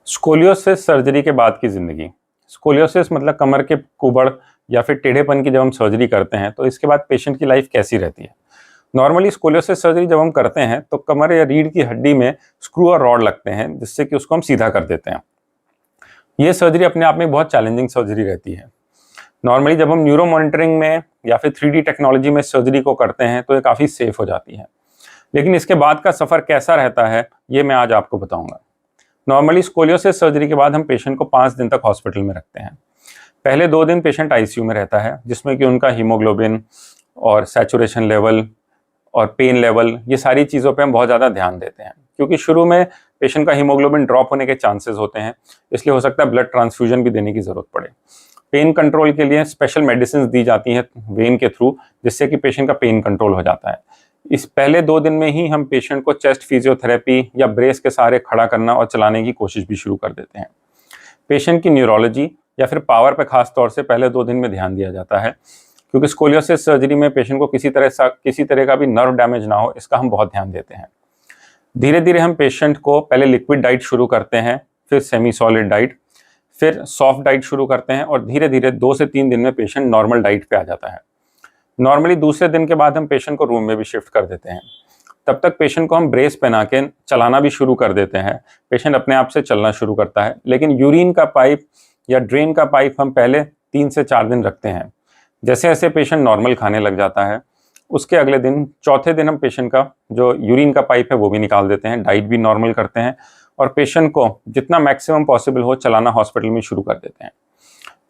Scoliosis surgery के बाद की ज़िंदगी। स्कोलियोसिस मतलब कमर के कुबड़ या फिर टेढ़ेपन की जब हम सर्जरी करते हैं तो इसके बाद पेशेंट की लाइफ कैसी रहती है। नॉर्मली स्कोलियोसिस सर्जरी जब हम करते हैं तो कमर या रीढ़ की हड्डी में स्क्रू और रॉड लगते हैं जिससे कि उसको हम सीधा कर देते हैं। ये सर्जरी अपने आप में बहुत चैलेंजिंग सर्जरी रहती है। नॉर्मली जब हम न्यूरो मॉनिटरिंग में या फिर 3D टेक्नोलॉजी में सर्जरी को करते हैं तो ये काफ़ी सेफ हो जाती है, लेकिन इसके बाद का सफ़र कैसा रहता है ये मैं आज आपको बताऊंगा। नॉर्मली स्कोलियोसिस सर्जरी के बाद हम पेशेंट को 5 दिन तक हॉस्पिटल में रखते हैं। पहले 2 दिन पेशेंट आईसीयू में रहता है जिसमें कि उनका हीमोग्लोबिन और सैचुरेशन लेवल और पेन लेवल ये सारी चीज़ों पे हम बहुत ज़्यादा ध्यान देते हैं, क्योंकि शुरू में पेशेंट का हीमोग्लोबिन ड्रॉप होने के चांसेस होते हैं, इसलिए हो सकता है ब्लड ट्रांसफ्यूजन भी देने की ज़रूरत पड़े। पेन कंट्रोल के लिए स्पेशल मेडिसिन दी जाती हैं वेन के थ्रू, जिससे कि पेशेंट का पेन कंट्रोल हो जाता है। इस पहले 2 दिन में ही हम पेशेंट को चेस्ट फिजियोथेरेपी या ब्रेस के सहारे खड़ा करना और चलाने की कोशिश भी शुरू कर देते हैं। पेशेंट की न्यूरोलॉजी या फिर पावर पे खास तौर से पहले 2 दिन में ध्यान दिया जाता है, क्योंकि स्कोलियोसिस सर्जरी में पेशेंट को किसी तरह का भी नर्व डैमेज ना हो, इसका हम बहुत ध्यान देते हैं। धीरे धीरे हम पेशेंट को पहले लिक्विड डाइट शुरू करते हैं, फिर सेमी सॉलिड डाइट, फिर सॉफ्ट डाइट शुरू करते हैं और धीरे धीरे 2 से 3 दिन में पेशेंट नॉर्मल डाइट पे आ जाता है। नॉर्मली दूसरे दिन के बाद हम पेशेंट को रूम में भी शिफ्ट कर देते हैं। तब तक पेशेंट को हम ब्रेस पहना के चलाना भी शुरू कर देते हैं। पेशेंट अपने आप से चलना शुरू करता है, लेकिन यूरिन का पाइप या ड्रेन का पाइप हम पहले 3 से 4 दिन रखते हैं। जैसे जैसे पेशेंट नॉर्मल खाने लग जाता है, उसके अगले दिन चौथे दिन हम पेशेंट का जो यूरिन का पाइप है वो भी निकाल देते हैं, डाइट भी नॉर्मल करते हैं और पेशेंट को जितना मैक्सिमम पॉसिबल हो चलाना हॉस्पिटल में शुरू कर देते हैं।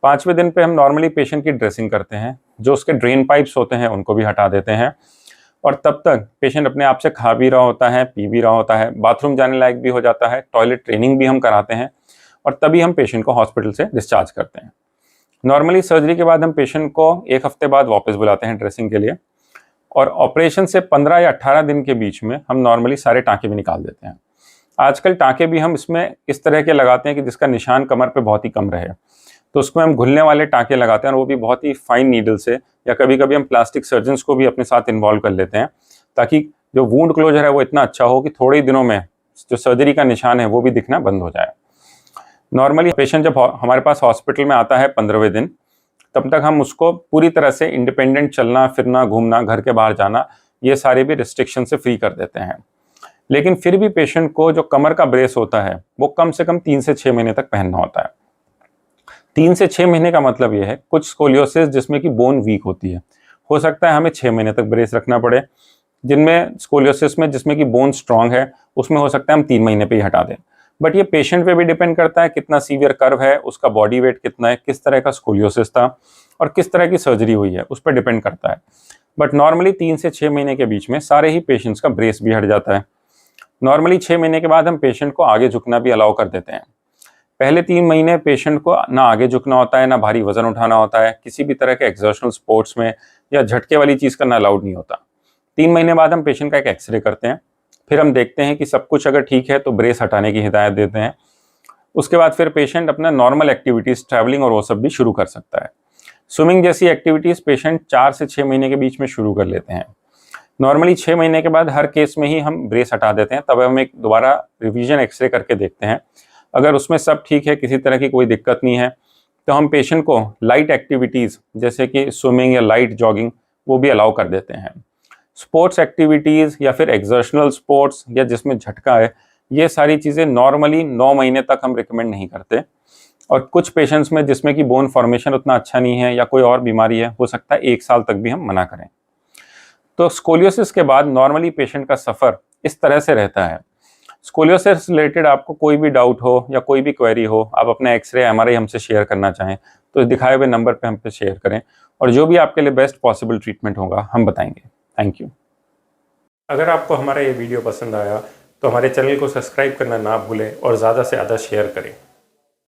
5वें दिन पे हम नॉर्मली पेशेंट की ड्रेसिंग करते हैं, जो उसके ड्रेन पाइप्स होते हैं उनको भी हटा देते हैं और तब तक पेशेंट अपने आप से खा भी रहा होता है, पी भी रहा होता है, बाथरूम जाने लायक भी हो जाता है, टॉयलेट ट्रेनिंग भी हम कराते हैं और तभी हम पेशेंट को हॉस्पिटल से डिस्चार्ज करते हैं। नॉर्मली सर्जरी के बाद हम पेशेंट को 1 हफ्ते बाद वापस बुलाते हैं ड्रेसिंग के लिए और ऑपरेशन से 15 या 18 दिन के बीच में हम नॉर्मली सारे टाँके भी निकाल देते हैं। आजकल टाँके भी हम इसमें इस तरह के लगाते हैं कि जिसका निशान कमर पे बहुत ही कम रहे, तो उसमें हम घुलने वाले टाँके लगाते हैं और वो भी बहुत ही फाइन नीडल से, या कभी कभी हम प्लास्टिक सर्जन्स को भी अपने साथ इन्वॉल्व कर लेते हैं, ताकि जो वूंड क्लोजर है वो इतना अच्छा हो कि थोड़े ही दिनों में जो सर्जरी का निशान है वो भी दिखना बंद हो जाए। नॉर्मली पेशेंट जब हमारे पास हॉस्पिटल में आता है 15वें दिन, तब तक हम उसको पूरी तरह से इंडिपेंडेंट चलना फिरना घूमना घर के बाहर जाना ये सारे भी रिस्ट्रिक्शन से फ्री कर देते हैं। लेकिन फिर भी पेशेंट को जो कमर का ब्रेस होता है वो कम से कम 3 से 6 महीने तक पहनना होता है। 3 से 6 महीने का मतलब ये है, कुछ स्कोलियोसिस जिसमें कि बोन वीक होती है, हो सकता है हमें 6 महीने तक ब्रेस रखना पड़े। जिनमें स्कोलियोसिस में जिसमें कि बोन स्ट्रांग है उसमें हो सकता है हम 3 महीने पे ही हटा दें। बट ये पेशेंट पे भी डिपेंड करता है कितना सीवियर कर्व है, उसका बॉडी वेट कितना है, किस तरह का स्कोलियोसिस था और किस तरह की सर्जरी हुई है, उस पर डिपेंड करता है। बट नॉर्मली 3 से 6 महीने के बीच में सारे ही पेशेंट्स का ब्रेस भी हट जाता है। नॉर्मली 6 महीने के बाद हम पेशेंट को आगे झुकना भी अलाउ कर देते हैं। पहले 3 महीने पेशेंट को ना आगे झुकना होता है, ना भारी वजन उठाना होता है, किसी भी तरह के एक्सर्शनल स्पोर्ट्स में या झटके वाली चीज़ करना अलाउड नहीं होता। 3 महीने बाद हम पेशेंट का एक एक्सरे करते हैं, फिर हम देखते हैं कि सब कुछ अगर ठीक है तो ब्रेस हटाने की हिदायत देते हैं। उसके बाद फिर पेशेंट अपना नॉर्मल एक्टिविटीज़, ट्रैवलिंग और वो सब भी शुरू कर सकता है। स्विमिंग जैसी एक्टिविटीज़ पेशेंट 4 से 6 महीने के बीच में शुरू कर लेते हैं। नॉर्मली 6 महीने के बाद हर केस में ही हम ब्रेस हटा देते हैं, तब हम एक दोबारा रिवीजन एक्सरे करके देखते हैं। अगर उसमें सब ठीक है, किसी तरह की कोई दिक्कत नहीं है, तो हम पेशेंट को लाइट एक्टिविटीज़ जैसे कि स्विमिंग या लाइट जॉगिंग वो भी अलाउ कर देते हैं। स्पोर्ट्स एक्टिविटीज़ या फिर एक्सर्शनल स्पोर्ट्स या जिसमें झटका है, ये सारी चीज़ें नॉर्मली 9 महीने तक हम रिकमेंड नहीं करते और कुछ पेशेंट्स में जिसमें कि बोन फॉर्मेशन उतना अच्छा नहीं है या कोई और बीमारी है, हो सकता है 1 साल तक भी हम मना करें। तो स्कोलियोसिस के बाद नॉर्मली पेशेंट का सफ़र इस तरह से रहता है। स्कोलियोसिस रिलेटेड आपको कोई भी डाउट हो या कोई भी क्वेरी हो, आप अपना एक्सरे MRI हमसे शेयर करना चाहें तो इस दिखाए हुए नंबर पे हम पे शेयर करें और जो भी आपके लिए बेस्ट पॉसिबल ट्रीटमेंट होगा हम बताएंगे। Thank you. अगर आपको हमारा ये वीडियो पसंद आया तो हमारे चैनल को सब्सक्राइब करना ना भूलें और ज़्यादा से ज़्यादा शेयर करें।